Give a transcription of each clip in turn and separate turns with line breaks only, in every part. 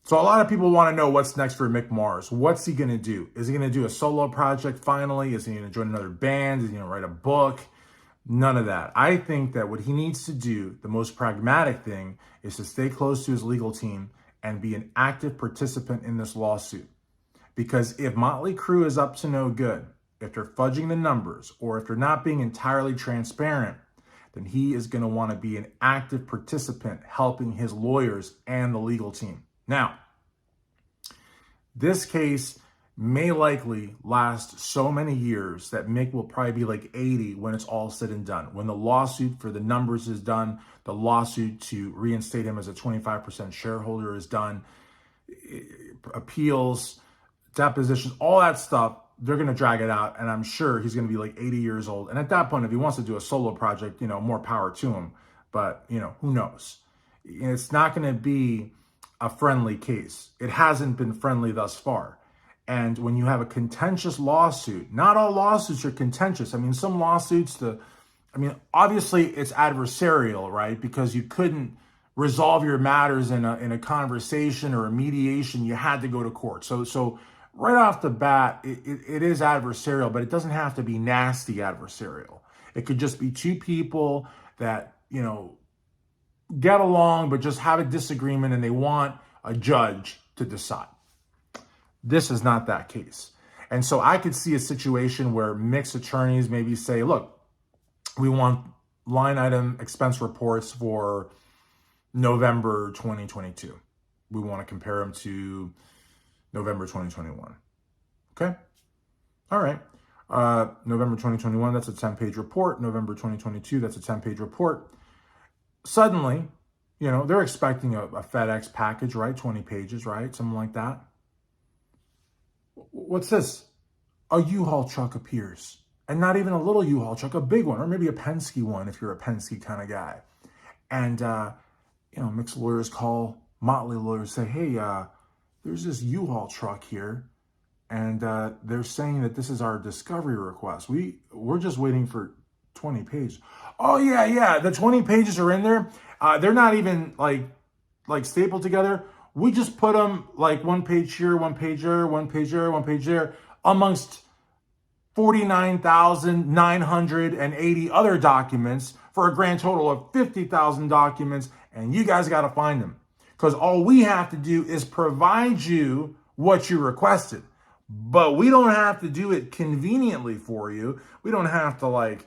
So a lot of people want to know what's next for Mick Mars. What's he going to do? Is he going to do a solo project finally? Is he going to join another band? Is he going to write a book? None of that. I think that what he needs to do, the most pragmatic thing, is to stay close to his legal team and be an active participant in this lawsuit. Because if Motley Crue is up to no good, if they're fudging the numbers, or if they're not being entirely transparent, then he is going to want to be an active participant helping his lawyers and the legal team. Now, this case may likely last so many years that Mick will probably be like 80 when it's all said and done. When the lawsuit for the numbers is done, the lawsuit to reinstate him as a 25% shareholder is done, appeals, depositions, all that stuff, they're going to drag it out. And I'm sure he's going to be like 80 years old. And at that point, if he wants to do a solo project, more power to him. But, who knows? It's not going to be a friendly case. It hasn't been friendly thus far. And when you have a contentious lawsuit, not all lawsuits are contentious. I mean, some lawsuits, obviously it's adversarial, right? Because you couldn't resolve your matters in a conversation or a mediation. You had to go to court. So right off the bat, it is adversarial, but it doesn't have to be nasty adversarial. It could just be two people that, get along, but just have a disagreement and they want a judge to decide. This is not that case. And so I could see a situation where Mick's attorneys maybe say, look, we want line item expense reports for November 2022. We want to compare them to November 2021. Okay? All right. November 2021, that's a 10-page report. November 2022, that's a 10-page report. Suddenly, they're expecting a FedEx package, right? 20 pages, right? Something like that. What's this? A U-Haul truck appears. And not even a little U-Haul truck, a big one, or maybe a Penske one if you're a Penske kind of guy. And, Mick's lawyers call, Motley lawyers say, hey, there's this U-Haul truck here. And they're saying that this is our discovery request. We're just waiting for 20 pages. Oh, yeah. The 20 pages are in there. They're not even like stapled together. We just put them like one page here, one page there, one page there, one page there, amongst 49,980 other documents for a grand total of 50,000 documents. And you guys got to find them. Because all we have to do is provide you what you requested. But we don't have to do it conveniently for you. We don't have to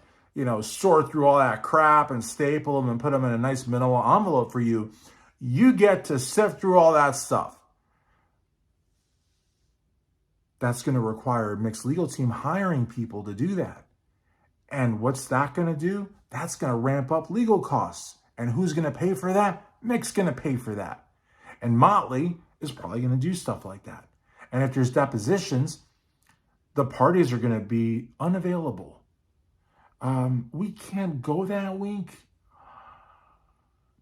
sort through all that crap and staple them and put them in a nice manila envelope for you. You get to sift through all that stuff. That's going to require Mick's legal team hiring people to do that. And what's that going to do? That's going to ramp up legal costs. And who's going to pay for that? Mick's going to pay for that. And Motley is probably going to do stuff like that. And if there's depositions, the parties are going to be unavailable. We can't go that week,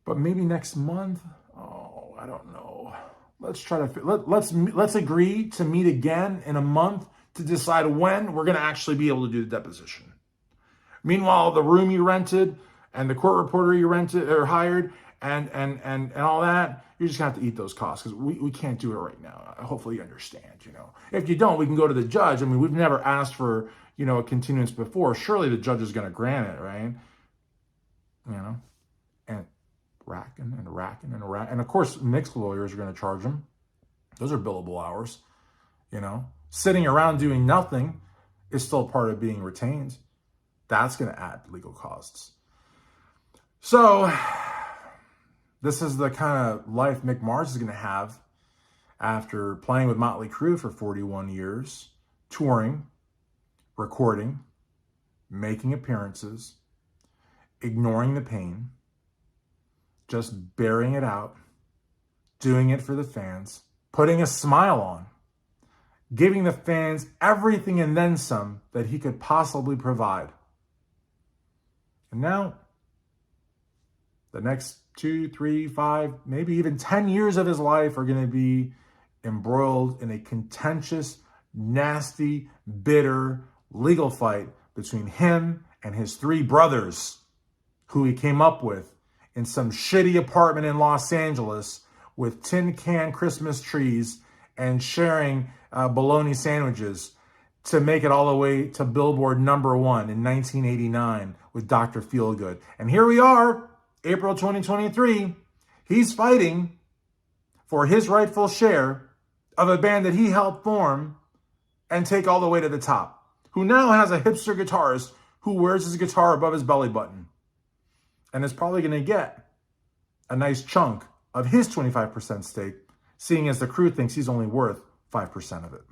but maybe next month. Oh, I don't know. Let's try to let's agree to meet again in a month to decide when we're going to actually be able to do the deposition. Meanwhile, the room you rented and the court reporter you rented or hired and all that, you're just going to have to eat those costs because we can't do it right now. Hopefully you understand, If you don't, we can go to the judge. I mean, we've never asked for, a continuance before. Surely the judge is going to grant it, right? And racking. And of course, Mick's lawyers are going to charge them. Those are billable hours, Sitting around doing nothing is still part of being retained. That's going to add legal costs. So this is the kind of life Mick Mars is going to have after playing with Motley Crue for 41 years, touring, recording, making appearances, ignoring the pain, just bearing it out, doing it for the fans, putting a smile on, giving the fans everything and then some that he could possibly provide. And now, the next 2, 3, 5, maybe even 10 years of his life are going to be embroiled in a contentious, nasty, bitter legal fight between him and his 3 brothers, who he came up with in some shitty apartment in Los Angeles with tin can Christmas trees and sharing bologna sandwiches to make it all the way to Billboard #1 in 1989 with Dr. Feelgood. And here we are, April 2023. He's fighting for his rightful share of a band that he helped form and take all the way to the top, who now has a hipster guitarist who wears his guitar above his belly button and is probably going to get a nice chunk of his 25% stake, seeing as the crew thinks he's only worth 5% of it.